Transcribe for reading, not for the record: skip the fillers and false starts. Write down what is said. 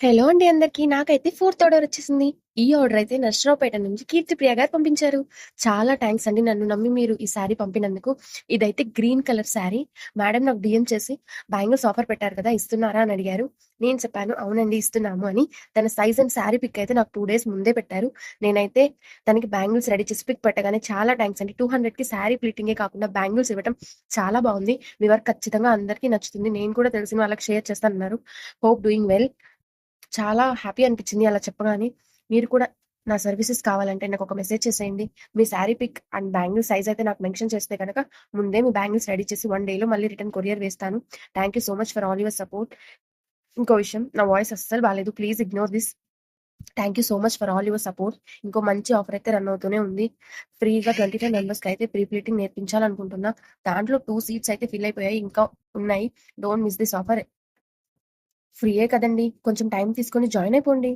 Hello అండి అందరికి. నాకైతే ఫోర్త్ ఆర్డర్ వచ్చేసింది. ఈ ఆర్డర్ అయితే నర్సరావుపేట నుంచి కీర్తిప్రియ గారు పంపించారు. చాలా థ్యాంక్స్ అండి. నన్ను నమ్మి మీరు ఈ శారీ పంపినందుకు. ఇదైతే గ్రీన్ కలర్ శారీ. మేడం నాకు డీఎం చేసి బ్యాంగిల్స్ ఆఫర్ పెట్టారు కదా! ఇస్తున్నారా అని అడిగారు. నేను చెప్పాను అవునండి ఇస్తున్నాము అని. తన సైజ్ అండ్ శారీ పిక్ అయితే నాకు 2 డేస్ ముందే పెట్టారు. నేనైతే తనకి బ్యాంగిల్స్ రెడీ చేసి పిక్ పెట్టగానే చాలా థ్యాంక్స్ అండి. 200కి శారీ ప్లీటింగే కాకుండా బ్యాంగిల్స్ ఇవ్వటం చాలా బాగుంది. మీ వర్క్ ఖచ్చితంగా అందరికీ నచ్చుతుంది. నేను కూడా తెలిసిన వాళ్ళకి షేర్ చేస్తానన్నారు. Hope doing well. చాలా హ్యాపీ అనిపించింది అలా చెప్పగానే. మీరు కూడా నా సర్వీసెస్ కావాలంటే నాకొక మెసేజ్ చేసేయండి. మీ sari pick and bangle size అయితే నాకు మెన్షన్ చేస్తే గనక ముందే మీ బ్యాంగిల్స్ రెడీ చేసి 1 డేలో మళ్ళీ రిటర్న్ కొరియర్ వేస్తాను. Thank you so much for all your support. ఇంకో విషయం, నా వాయిస్ అస్సలు బాలేదు. Please ignore this. Thank you so much for all your support. ఇంకో మంచి ఆఫర్ అయితే రన్ అవుతూనే ఉంది. ఫ్రీగా 25 మెంబర్స్‌కి అయితే ప్రీ ప్లీటింగ్ నేర్పించాలనుకుంటున్నా. దాంట్లో 2 సీట్స్ అయితే ఫిల్ అయిపోయాయి. ఇంకా ఉన్నాయి. Don't miss this offer. ఫ్రీయే కదండీ! కొంచెం టైం తీసుకొని జాయిన్ అయిపోండి.